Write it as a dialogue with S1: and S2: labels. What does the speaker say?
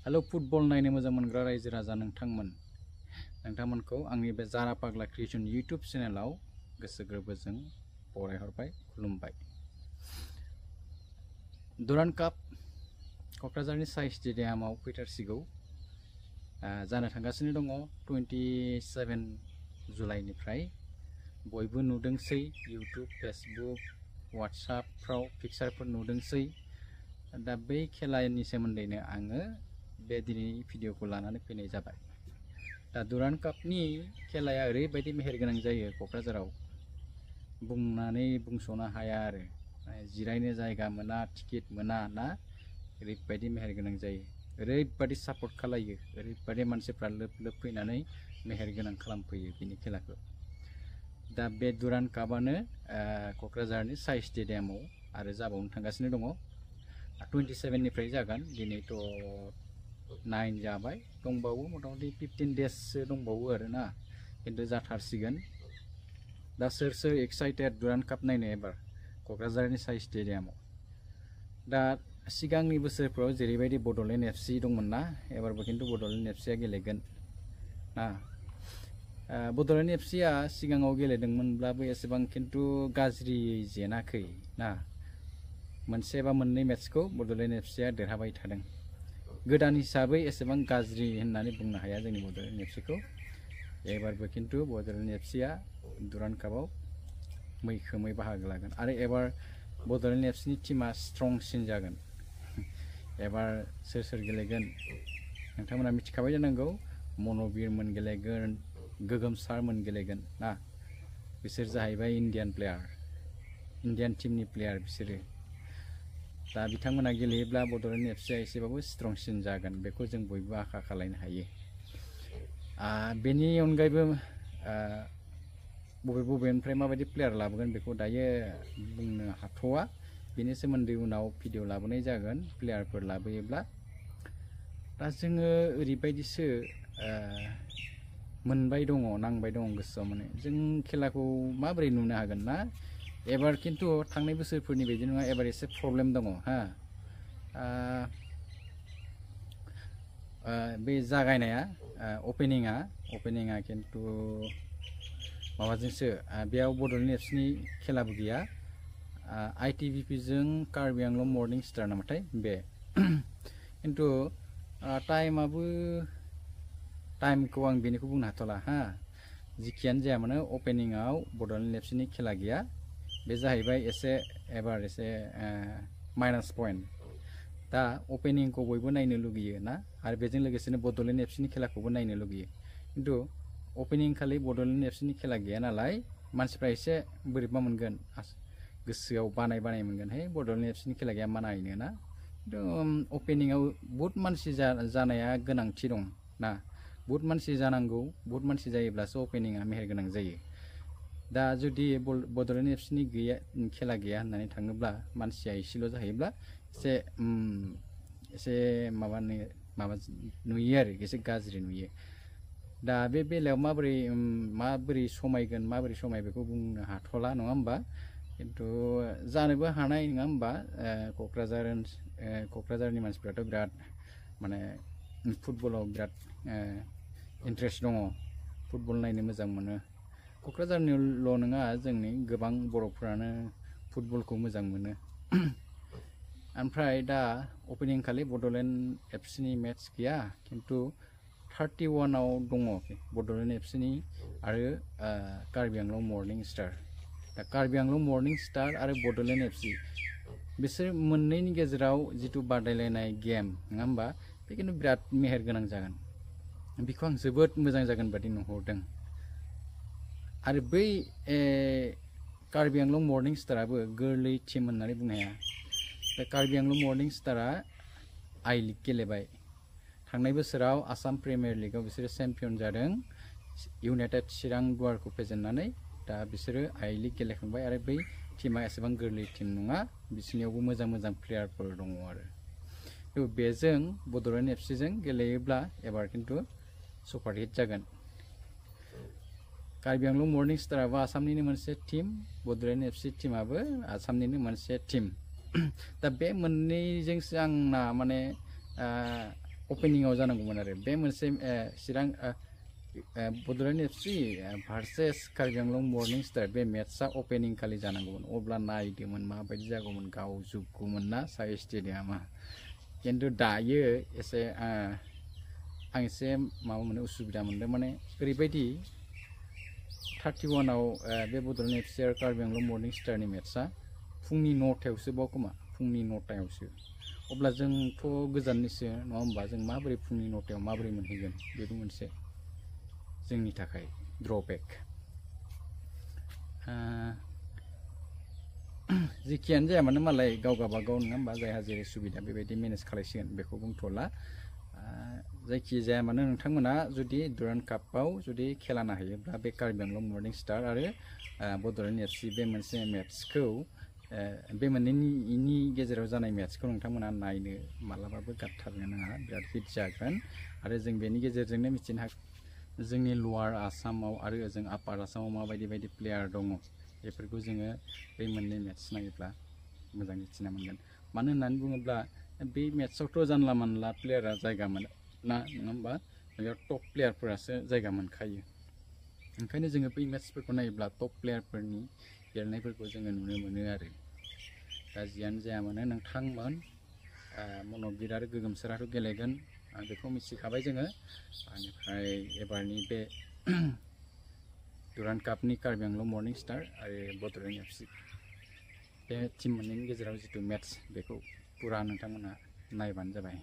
S1: Hello football नायनो मोजां मोनग्रा रायजो राजा नोंथांमोनखौ आंनि बे जारा पाग्ला क्रिएशन यूट्यूब चेनेलाव गोसो गोरबोजों बरायहरबाय खुलुमबाय। दुरान्ड काप क'क्राझारनि साइ स्टेडियामाव फैथारसिगौ जानो थांगासिनो दङ 27 जुलाइनिफ्राय बयबो नुदोंसै यूट्यूब फेसबुक व्हाट्सएपफ्राव पिक्चारफोर नुदोंसै। दा बै खेलानि सोमोन्दैनो आङो बे दिनैनि भिडिअखौ लानानै फैनाय जाबाय। दा दुरान्ड कापनि खेलाया ओरैबायदि मेहेरगोनां जायो क'क्राझाराव बुंनानै बुंस'नो हाया आरो जिरायनो जायगा मोना टिकेट मोना ना ओरैबायदि मेहेरगोनां जायो। ओरैबायदि सापर्ट खालायो ओरैबायदि मानसिफ्रा लोब लोब फैनानै मेहेरगोनां खालामफैयो बिनि खेलाखौ। दा बे दुरान्ड कापआनो क'क्राझारनि साइ स्टेडियामाव आरो जाबावनो थांगासिनो दङ 27 निफ्राय जागोन। दिनैथ' 9 जाबाय दंबावो मथा-मथि 15 डेजसो दंबावो आरोना खिन्थु जाथारसिगोन। दा सोर एक्साइटेड दुरान्ड काप नायनो एबार क'क्राझारनि साइ स्टेडियामाव। दा सिगांनि बोसोरफ्राव जेरैबायदि बड'लेण्ड एफसि दंमोन ना एबारबो खिन्थु बड'लेण्ड एफसिया गेलेगोन ना। बड'लेण्ड एफसिया सिगाङाव गेलेदोंमोनब्लाबो एसेबां खिन्थु गाज्रियै जेनाखै ना। मोनसे बा मोननै मेट्सखौ बड'लेण्ड एफसिया देरहाबाय थादों। गोदान हिसाबै एसेबां गाज्रि होननानै बुंनो हाया जोंनि बड'लेण्ड एफसिखौ। एबारबो खिन्थु बड'लेण्ड एफसिया दुरान्ड कापआव मैखोमै बाहागो लागोन आरो एबार बड'लेण्ड एफसिनि टीमा स्ट्रंसिन जागोन। एबार सोर गेलेगोन नोंथांमोना मिथिखाबाय जानांगौ। मन'बिरमोन गेलेगोन, गोगोम सारमोन गेलेगोन ना। बिसोर जाहैबाय इण्डियान प्लेयार, इण्डियान टीमनि प्लेयार बिसोरो। दा बिथांमोना गेलेयोब्ला बड'लेण्ड एफसिया एसेबाबो स्ट्रंसिन जागोन बेखौ जों बयबो आखा खालामनो हायो। बेनि अनगायैबो बबेनिफ्राय माबायदि प्लेयार लाबोगोन बेखौ दायो बुंनो हाथ'वा। बेनि सोमोन्दै उनाव भिडिअ लाबोनाय जागोन प्लेयारफोर लाबोयोब्ला। दा जोङो ओरैबायदिसो मोनबाय दङ नांबाय दङ गोसोआव माने जों खेलाखौ माबोरै नुनो हागोन ना। एबार खिन्थु थांनाय बोसोरफोरनि बायदि नङा। एबार एसे प्रब्लेम दङ हा। बे जागायनाया अपेनिंआ खिन्थु माबाजोंसो बेयाव बड'लेण्ड एफसिनि खेलाबो गैया। ITBPजों कार्बि आंलं मर्निं स्टार नामाथाय बे खिन्थु टाइमखौ आं बेनिखौ बुंनो हाथ'ला हा। जिखियानो जाया मानो अपेनिंआव बड'लेण्ड एफसिनि खेला गैया। बे जाहैबाय एबार एसे माइनास पइन्ट। दा अपेनिंखौ बयबो नायनो लुगैयो ना आरो बेजों लोगोसेनो बड'लेण्ड एफसिनि खेलाखौबो नायनो लुगैयो। खिन्थु अपेनिं खालि बड'लेण्ड एफसिनि खेला गैया नालाय मानसिफ्रा एसे बोरैबा मोनगोन गोसोआव बानाय मोनगोन। हे बड'लेण्ड एफसिनि खेला गैया मा नायनो ना। खिन्थु अपेनिंआव बहुद मानसि जानाया गोनांथि दं ना। बहुद मानसि जानांगौ। बहुद मानसि जायोब्लासो अपेनिंआ मेहेरगोनां जायो। दा जुदि बड'लेण्ड एफसिनि खेला गैया होननानै थाङोब्ला मानसिया एसेल' जाहैब्ला एसे माबा नुयो आरो एसे गाज्रि नुयो। दा बे बेलायाव माबोरै समायगोन माबोरै समाय बेखौ बुंनो हाथ'ला नङा होमबा। खिन्थु जानोबो हानाय नङा होमबा। क'क्राझारनि मानसिफ्राथ' बिराद माने फुटबलाव बिराद इन्ट्रेस्ट दङ। फुटबल नायनो मोजां मोनो। क'क्राझारनिल' नङा जोंनि गोबां बर'फ्रानो फुटबलखौ मोजां मोनो। ओमफ्राय दा अपेनिं खालि बड'लेण्ड एफसिनि मेट्स गैया खिन्थु 31आव दङ बड'लेण्ड एफसिनि आरो कार्बि आंलं मर्निं स्टार। दा कार्बि आंलं मर्निं स्टार आरो बड'लेण्ड एफसि बिसोर मोननैनि गेजेराव जिथु बादायलायनाय गेम नङा होमबा बे खिन्थु बिराद मेहेरगोनां जागोन। बेखौ आं जोबोद मोजां जागोन बादि नुहरदों। आरो बै कार्बि आंलं मर्निं स्टाराबो गोरलै टीम होननानै बुंनो हाया। दा कार्बि आंलं मर्निं स्टारा आइ लिग गेलेबाय। थांनाय बोसोराव आसाम प्रिमियार लिगआव बिसोरो चेम्पियन जादों इउनाइटेड चिरां दुवारखौ फेजेननानै। दा बिसोरो आइ लिग गेलेखांबाय आरो बै टीमा एसेबां गोरलै टीम नङा। बिसोरनियावबो मोजां प्लेयारफोर दङ आरो बेजों बड'लेण्ड एफसिजों गेलेयोब्ला एबार खिन्थु सुपार हिट जागोन। कार्बि आंलं मर्निं स्टाराबो आसामनिनो मोनसे टीम, बड'लेण्ड एफसि टीमाबो आसामनिनो मोनसे टीम। दा बे मोननैजोंसो आंना माने अपेनिंआव जानांगौमोन आरो बे मोनसे चिरां Bodoland FC versus Karbi Anglong Morning Star बे मेट्सआ अपेनिं खालि जानांगौमोन अब्ला नायदोंमोन माबायदि जागौमोन गावजुबगौमोन ना साइ स्टेडियामा खिन्थु दायो एसे आं एसे माबा मोनो उसुबिदा मोनदों माने ओरैबायदि 31आव बे बड'लेण्ड एफसि आरो कार्बि आंलं मर्निं स्टारनि मेट्सआ फुंनि 9टायावसो बाव खोमा फुंनि 9टायावसो अब्ला जोंथ' गोजाननिसो नङा होमबा जों माबोरै फुंनि 9टायाव माबोरै मोनहैगोन बेबो मोनसे जोंनि थाखाय ड्रबेक जेखियानो जाया मानो मालाय गाव गाबागाव नङा होमबा जायहा जेरै सुबिदा बेबायदि मेनेज खालायसिगोन बेखौ बुंथ'ला जायखि जाया मानो नोंथांमोना जुदि दुरान्ड कापआव जुदि खेला नायहैयोब्ला बे कार्बि आंलं मर्निं स्टार आरो बड'लेण्ड एफसि बे मोनसे मेट्सखौ बे मोननैनि गेजेराव जानाय मेट्सखौ नोंथांमोना नायनो मालाबाबो गारथारनो नाङा बिराद हिट जागोन आरो जों बेनि गेजेरजोंनो मिथिनो हागोन जोंनि लवार आसामाव आरो ओजों आपार आसामाव माबायदि बायदि प्लेयार दङ बेफोरखौ जोङो बे मोननै मेट्स नायोब्ला मोजां मिथिना मोनगोन मानो होननानै बुङोब्ला बे मेट्सआवथ' जानला मानला प्लेयारा जायगा मोना नङा होमबा बेयाव टप प्लेयारफोरासो जायगा मोनखायो ओंखायनो जोङो बै मेट्सफोरखौ नायोब्ला टप प्लेयारफोरनि गेलेनायफोरखौ जोङो नुनो मोनो आरो दा जियानो जाया मानो नोंथांमोन मन'बिर आरो गोगोमसाराथ' गेलेगोन बेखौ मिथिखाबाय जोङो बेनिफ्राय एबारनि बे दुरान्ड कापनि कार्बि आंलं मर्निं स्टार आरो बड'लेण्ड एफसि बे टिम मोननैनि गेजेराव जिथु मेट्स बेखौ पुरा नोंथांमोना नायबानो जाबाय।